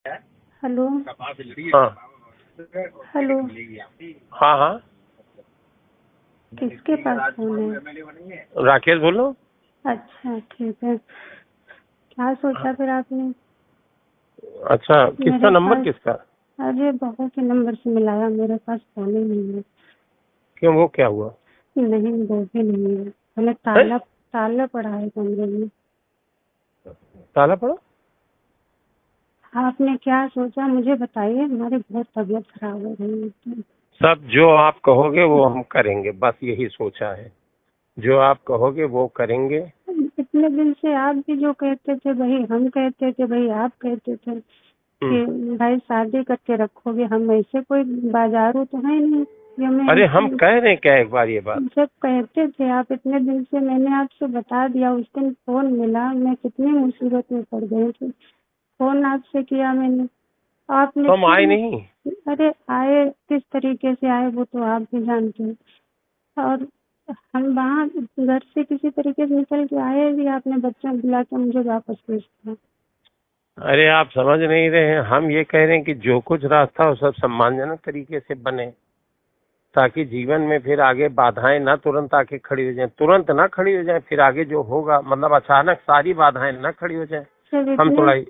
Hello. हाँ hello. हाँ हाँ, किसके पास फोन है? राकेश बोलो। अच्छा ठीक है। क्या सोचा फिर आपने? अच्छा, किसका मेरे नंबर पास किसका? अरे बहू के नंबर से मिलाया, मेरे पास फोन ही नहीं है। क्यों, वो क्या हुआ? नहीं, वो भी नहीं है। मैंने है? ताला ताला पड़ा है कमरे में। ताला पड़ा? आपने क्या सोचा मुझे बताइए, हमारी बहुत तबीयत खराब हो रही है। सब जो आप कहोगे वो हम करेंगे, बस यही सोचा है। जो आप कहोगे वो करेंगे। इतने दिन से आप भी जो कहते थे भाई हम कहते थे, भाई आप कहते थे हम्म। कि भाई शादी करके रखोगे, हम ऐसे कोई बाजारू तो है नहीं कि अरे हम हमें। कह रहे हैं क्या एक बार ये बात? जब कहते थे आप इतने दिन से, मैंने आपसे बता दिया, उस दिन फोन मिला, मैं कितनी मुसीबत में पड़ गई थी। फोन आपसे किया मैंने, आपने हम फिर। आए नहीं। अरे आए, किस तरीके से आए वो तो आप भी जानते हैं। और हम वहाँ घर से किसी तरीके से निकल के आए भी, आपने बच्चों को बुला के मुझे वापस भेज दिया। अरे आप समझ नहीं रहे हैं, हम ये कह रहे हैं कि जो कुछ रास्ता हो सब सम्मानजनक तरीके से बने, ताकि जीवन में फिर आगे बाधाएं ना तुरंत आके खड़ी हो जाएं, तुरंत ना खड़ी हो जाएं, फिर आगे जो होगा मतलब अचानक सारी बाधाएं ना खड़ी हो जाएं। जब हम इतने थोड़ा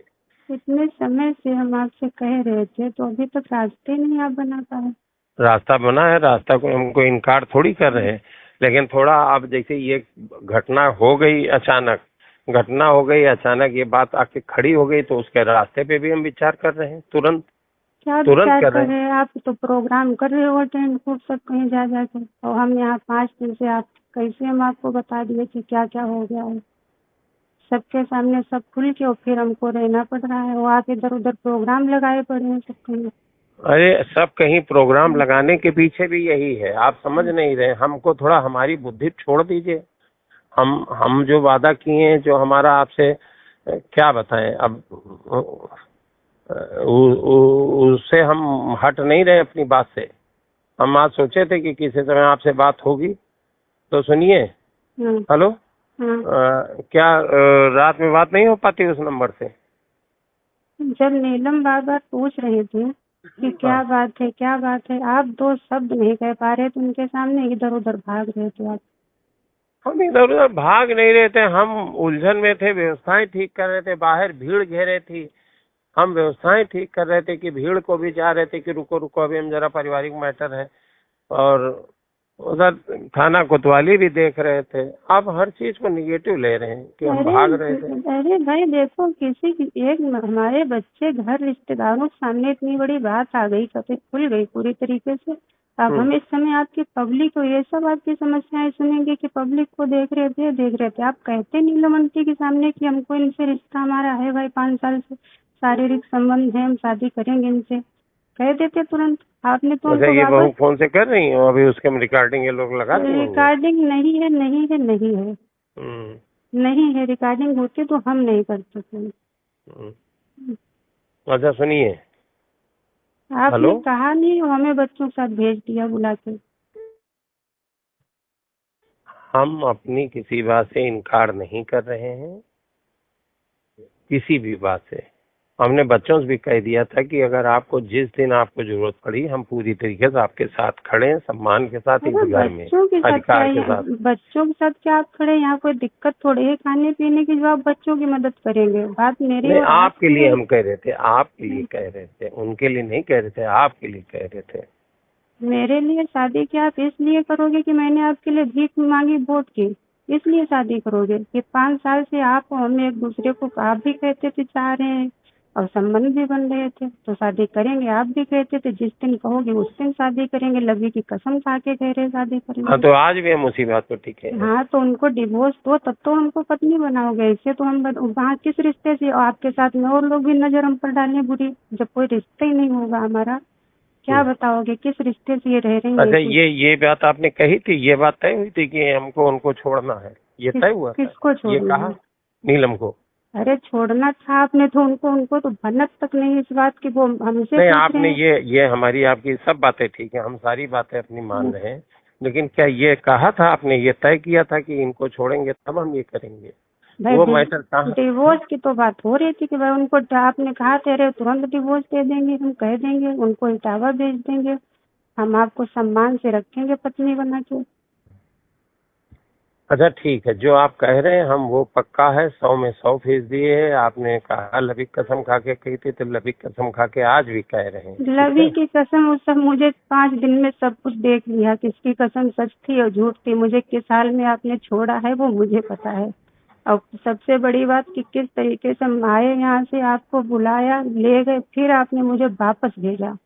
इतने समय से हम आपसे कह रहे थे, तो अभी तक रास्ते नहीं आप बना पाए। रास्ता बना है, रास्ता को हमको इनकार थोड़ी कर रहे हैं, लेकिन थोड़ा अब जैसे ये घटना हो गई अचानक, घटना हो गई अचानक, ये बात आके खड़ी हो गई, तो उसके रास्ते पे भी हम विचार कर रहे हैं, तुरंत क्या तुरंत विचार कर कर रहे हैं। रहे हैं आप? तो प्रोग्राम कर रहे हो अटेंड खूब सब कहीं जा जाके, और हम यहाँ 5 दिन से, आप कैसे हम आपको बता दिए कि क्या क्या हो गया है सबके सामने, सब खुल के, और फिर हमको रहना पड़ रहा है। वो आप इधर उधर प्रोग्राम लगाए पड़े हैं सब कहीं। अरे सब कहीं प्रोग्राम लगाने के पीछे भी यही है, आप समझ नहीं रहे। हमको थोड़ा हमारी बुद्धि छोड़ दीजिए। हम जो वादा किए हैं, जो हमारा आपसे क्या बताएं अब, उससे हम हट नहीं रहे अपनी बात से। हम आज सोचे थे कि किसी समय आपसे बात होगी, तो सुनिए। हाँ। हेलो। हाँ। क्या रात में बात नहीं हो पाती उस नंबर से? जब नीलम बार बार पूछ रहे थे कि क्या हाँ, बात है क्या बात है, आप 2 शब्द नहीं कह पा रहे थे उनके सामने, इधर उधर भाग रहे थे आप। हम इधर उधर भाग नहीं रहे थे, हम उलझन में थे, व्यवस्थाएं ठीक कर रहे थे, बाहर भीड़ घेरे थी। हम व्यवस्थाएं ठीक कर रहे थे कि भीड़ को भी चाह रहे थे कि रुको रुको, अभी हम जरा पारिवारिक मैटर है, और उधर थाना कोतवाली भी देख रहे थे। अब हर चीज को निगेटिव ले रहे हैं कि हम अरे भाग रहे थे। अरे भाई देखो, किसी की एक हमारे बच्चे घर रिश्तेदारों के सामने इतनी बड़ी बात आ गई, कभी खुल गई पूरी तरीके से। अब हम्म। हम इस समय आपकी पब्लिक को ये सब आपकी समस्याएं सुनेंगे कि पब्लिक को देख रहे थे आप कहते नीलमंती के सामने कि हमको इनसे रिश्ता हमारा है भाई, 5 साल से शारीरिक संबंध है, हम शादी करेंगे इनसे, कह देते तुरंत। आपने तो अच्छा, उनको ये वापस। बहू फोन से कर रही हो अभी, उसके रिकॉर्डिंग ये लोग लगा दिए होंगे। रिकॉर्डिंग नहीं है, नहीं है, नहीं है, हम्म। नहीं है। रिकॉर्डिंग होती तो हम नहीं करते थे। हम्म। अच्छा सुनिए। आपने हेलो। कहा नहीं, हमें बच्चों के साथ भेज दिया बुला के। हम अपनी किसी बात से इनकार नहीं कर रहे हैं, किसी भी बात से। हमने बच्चों से भी कह दिया था कि अगर आपको जिस दिन आपको जरूरत पड़ी, हम पूरी तरीके से आपके साथ खड़े हैं, सम्मान के साथ, इस अरे घर में बच्चों के साथ क्या अधिकार के है? साथ। बच्चों के साथ क्या आप खड़े? यहाँ कोई दिक्कत थोड़ी है खाने पीने की जो आप बच्चों की मदद करेंगे। बात मेरी नहीं, और आपके आपकी लिए है। हम कह रहे थे, आपके लिए कह रहे थे, उनके लिए नहीं कह रहे थे, आपके लिए कह रहे थे। मेरे लिए शादी क्या आप इसलिए करोगे कि मैंने आपके लिए भीख मांगी वोट की, इसलिए शादी करोगे? कि 5 साल से आप और हम एक दूसरे को, आप भी कहते थे चाह रहे हैं और संबंध भी बन रहे थे, तो शादी करेंगे। आप भी कहते थे जिस दिन कहोगे उस दिन शादी करेंगे, लवी की कसम खा के कह रहे शादी हाँ, करेंगे। तो आज भी हम उसी बात पर टिके हैं। हाँ, तो उनको डिवोर्स दो तब तो हमको पत्नी बनाओगे, इससे तो हम वहाँ किस रिश्ते से? आपके साथ में और लोग भी नजर हम पर डालें बुरी, जब कोई रिश्ता ही नहीं होगा हमारा। क्या हम्म। बताओगे किस रिश्ते से ये रह रही है? अच्छा, ये बात आपने कही थी, ये बात तय हुई थी कि हमको उनको छोड़ना है, ये तय हुआ था? किसको ये छोड़ना कहा है? नीलम को? अरे छोड़ना था आपने तो उनको, उनको तो भनक तक नहीं इस बात की, वो हमसे नहीं, पूछ रहे आपने हैं। ये हमारी आपकी सब बातें ठीक है, हम सारी बातें अपनी मान रहे हैं, लेकिन क्या ये कहा था आपने, ये तय किया था कि इनको छोड़ेंगे तब हम ये करेंगे? भाई वो मैटर कहाँ? डिवोर्स की तो बात हो रही थी कि भाई उनको आपने कहा तेरे तुरंत डिवोर्स दे देंगे, हम कह देंगे उनको इटावा भेज देंगे, हम आपको सम्मान से रखेंगे पत्नी बना के। अच्छा ठीक है, जो आप कह रहे हैं हम वो पक्का है, 100 में 100% है। आपने कहा लबी कसम खा के कही थी, तो लबी कसम खा के आज भी कह रहे हैं, ठीक लवी है? की कसम उस सब मुझे 5 दिन में सब कुछ देख लिया, किसकी कसम सच थी और झूठ थी, मुझे किस हाल में आपने छोड़ा है वो मुझे पता है। और सबसे बड़ी बात कि किस तरीके से हम आए यहाँ से, आपको बुलाया, ले गए, फिर आपने मुझे वापस भेजा।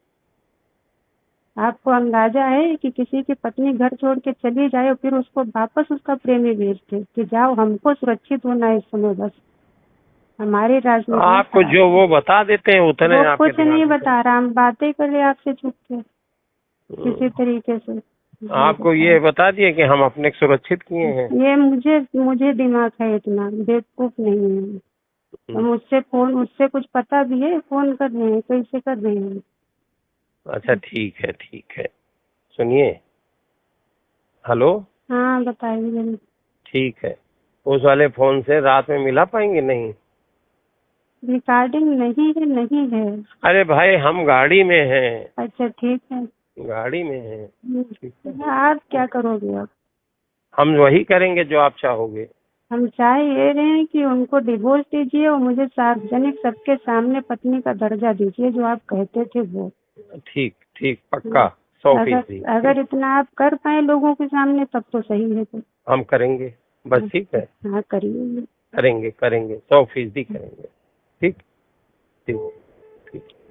आपको अंदाजा है कि किसी की पत्नी घर छोड़ के चली जाए और फिर उसको वापस उसका प्रेमी भेजते कि जाओ, हमको सुरक्षित होना है इस समय, बस हमारी राजनीति आपको जो वो बता देते हैं उतने वो आपके कुछ नहीं दिमाग में। बता रहा, हम बातें कर रहे आपसे छुप के किसी हम्म। तरीके से। आपको ये बता दिए कि हम अपने को सुरक्षित किए हैं। ये मुझे दिमाग है, इतना बेवकूफ नहीं है। तो मुझसे कुछ पता भी है, फोन कर रहे हैं, कैसे कर रहे हैं? अच्छा ठीक है, ठीक है, सुनिए। हेलो। हाँ बताइए। ठीक है, उस वाले फोन से रात में मिला पाएंगे? नहीं। रिकॉर्डिंग नहीं है, नहीं है। अरे भाई हम गाड़ी में हैं, अच्छा ठीक है। गाड़ी में हैं, ठीक है। आप क्या करोगे अब? हम वही करेंगे जो आप चाहोगे। हम चाह ये रहे हैं कि उनको डिवोर्स दीजिए और मुझे सार्वजनिक सबके सामने पत्नी का दर्जा दीजिए, जो आप कहते थे वो। ठीक ठीक, पक्का 100%। अगर इतना आप कर पाए लोगों के सामने तब तो सही है। तो हम करेंगे, बस ठीक है। हाँ करिए। करेंगे करेंगे, 100% करेंगे। ठीक ठीक ठीक।